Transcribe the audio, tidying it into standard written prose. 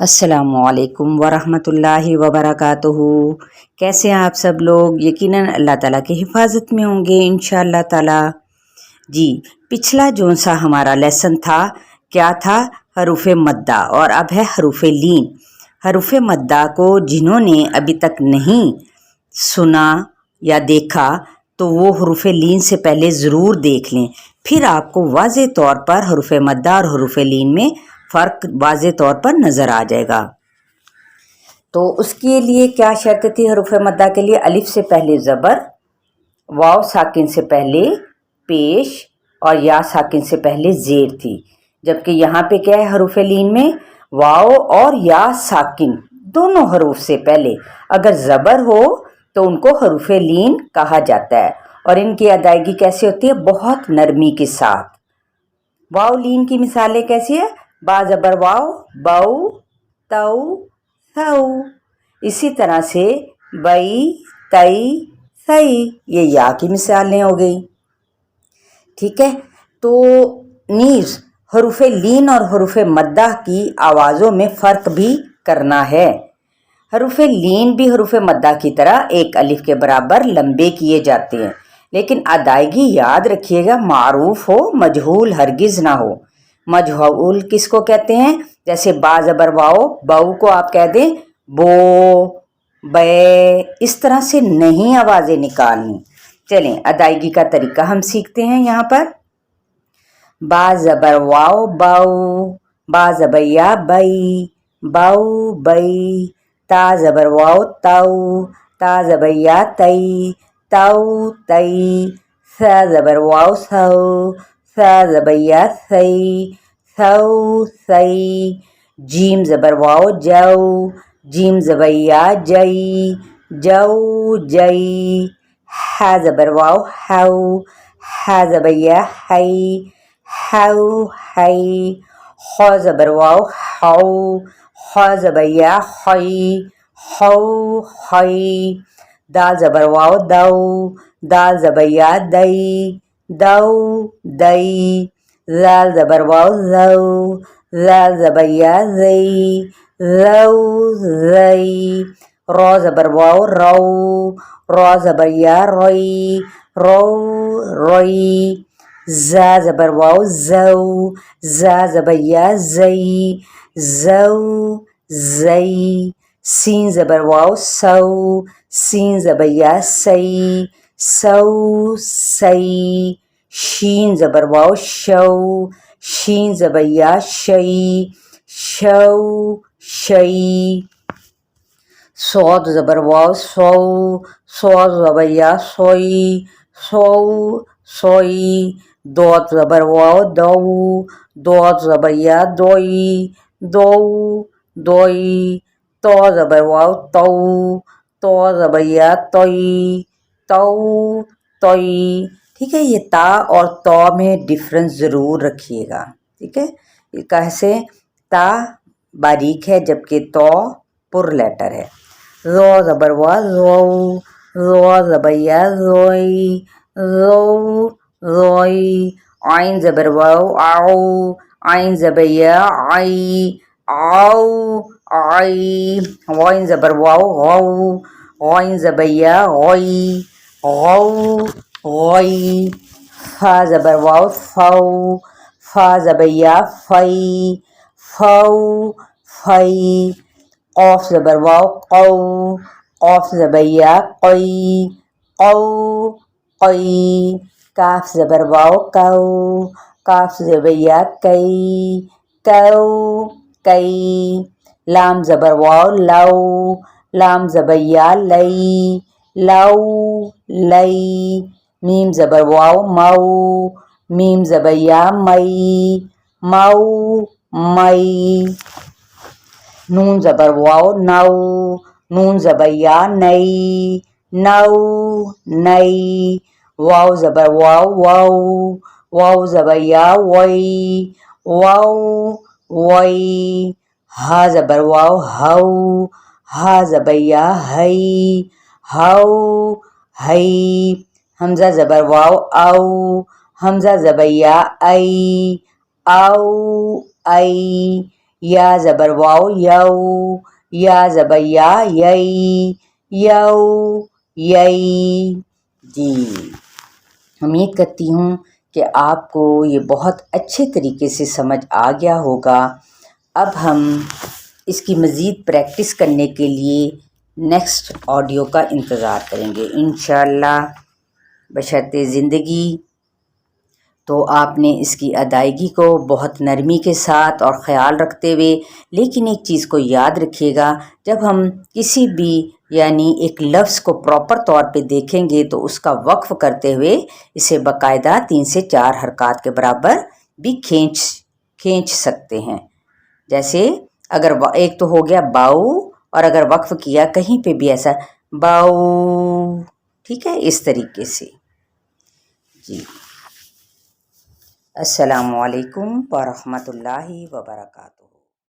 السلام علیکم ورحمۃ اللہ وبرکاتہ۔ کیسے ہیں آپ سب لوگ؟ یقیناً اللہ تعالیٰ کی حفاظت میں ہوں گے انشاءاللہ تعالیٰ۔ جی، پچھلا جو سا ہمارا لیسن تھا کیا تھا؟ حروف مدہ، اور اب ہے حروف لین۔ حروف مدہ کو جنہوں نے ابھی تک نہیں سنا یا دیکھا تو وہ حروف لین سے پہلے ضرور دیکھ لیں، پھر آپ کو واضح طور پر حروف مدہ اور حروف لین میں فرق واضح طور پر نظر آ جائے گا۔ تو اس کے لیے کیا شرط تھی؟ حروف مدہ کے لیے الف سے پہلے زبر، واو ساکن سے پہلے پیش اور یا ساکن سے پہلے زیر تھی، جبکہ یہاں پہ کیا ہے؟ حروف لین میں واو اور یا ساکن دونوں حروف سے پہلے اگر زبر ہو تو ان کو حروف لین کہا جاتا ہے، اور ان کی ادائیگی کیسے ہوتی ہے؟ بہت نرمی کے ساتھ۔ واو لین کی مثالیں کیسی ہے؟ با زبر واو، بو، تو، ثو۔ اسی طرح سے بئی، تئی، ثئی، یہ یا کی مثالیں ہو گئی۔ ٹھیک ہے، تو نیز حروف لین اور حروف مدہ کی آوازوں میں فرق بھی کرنا ہے۔ حروف لین بھی حروف مدہ کی طرح ایک الف کے برابر لمبے کیے جاتے ہیں، لیکن ادائیگی یاد رکھیے گا معروف ہو، مجہول ہرگز نہ ہو۔ مجہول کس کو کہتے ہیں؟ جیسے با زبر واو، بو کو آپ کہہ دیں بو، بے، اس طرح سے نہیں آوازیں نکالنی۔ چلیں ادائیگی کا طریقہ ہم سیکھتے ہیں یہاں پر۔ با زبر واو، بو، با زبر یا بئی، بو، بئی، تا زبر واو، تو، تا زبر یا تئی، تو، تئی، ثا زبر واو، ثو، ثا زبر یا ثئی، ثو، ثئی، جیم زبر واو، جو، جیم زبر یا جئی، جو، جئی، ہا زبر واو، ہو، ہا زبر یا ہئی، ہو، ہئی، خو زبر واو، ہو، خو زبر یا ہوئی، ہو، ہوئی، دال زبر واو، دو، دال زبر یا دئی، دو، دئی، زال زبر واو، زو، زال زبر یا زئی، زو، زئی، رو زبر واو، رو، رو زبر یا روئی، رو، روئی، زا زبر واو، زو، زا زبر یا زئی، زو، زئی، سین زبر واو، سو، سین زبر یا سئی، سو، سئی، شین زبر واو، شو، شین زبر یا شئی، شو، شئی، صاد زبر واو، سو، صاد زبر یا سوئی، سو، سوئی، دوت زبر واو، دو، دوت زبر یا دوئی، دو، دوئی، تو زبر واو، تو، تو زبر یا توئی، تو، توئی۔ ٹھیک ہے، یہ تا اور تو میں ڈفرنس ضرور رکھیے گا۔ ٹھیک ہے، کیسے؟ تا باریک ہے جبکہ تو پر لیٹر ہے۔ رو زبر وا، رو، رو زبر یا روئی، رو، روئی، عین زبر واو، آؤ، عین زبر یا آئی، آؤ، آئی، غین زبر واو، غو، غین زبر یا غوئی، غو، غوئی، فا زبر واو، فو، فا زبر یا فئی، فو، فئی، قوف زبر واو، قو، قوف زبر یا قوئی، قو، قوئی، کاف زبر واو، کو، کاف زبر یا کئی، کو، کئی، لام زبر واو، لو، لام زبر یا لئی، لو، لئی، میم زبر واو، مو، میم زبر یا مئی، مو، مئی، نون زبر واو، نو، نون زبر یا نئی، نو، نئی، واو زبر واو، واو، واو زبر یا وئی، واو، وئی، ہا زبر واو، ہو، ہا زبر یا ہئی، ہو، ہئی، حمزہ زبر واو، او، حمزہ زبر یا ای، او، ای، یا زبر واو یو، یا زبر یا یئی، یو یئی۔ جی امید کرتی ہوں کہ آپ کو یہ بہت اچھے طریقے سے سمجھ آ گیا ہوگا۔ اب ہم اس کی مزید پریکٹس کرنے کے لیے نیکسٹ آڈیو کا انتظار کریں گے انشاءاللہ بشرط زندگی۔ تو آپ نے اس کی ادائیگی کو بہت نرمی کے ساتھ اور خیال رکھتے ہوئے، لیکن ایک چیز کو یاد رکھیے گا، جب ہم کسی بھی یعنی ایک لفظ کو پراپر طور پہ دیکھیں گے تو اس کا وقف کرتے ہوئے اسے باقاعدہ 3 سے 4 حرکات کے برابر بھی کھینچ سکتے ہیں۔ جیسے اگر ایک تو ہو گیا باؤ، اور اگر وقف کیا کہیں پہ بھی ایسا باؤ، ٹھیک ہے، اس طریقے سے۔ جی السلام علیکم ورحمۃ اللہ وبرکاتہ۔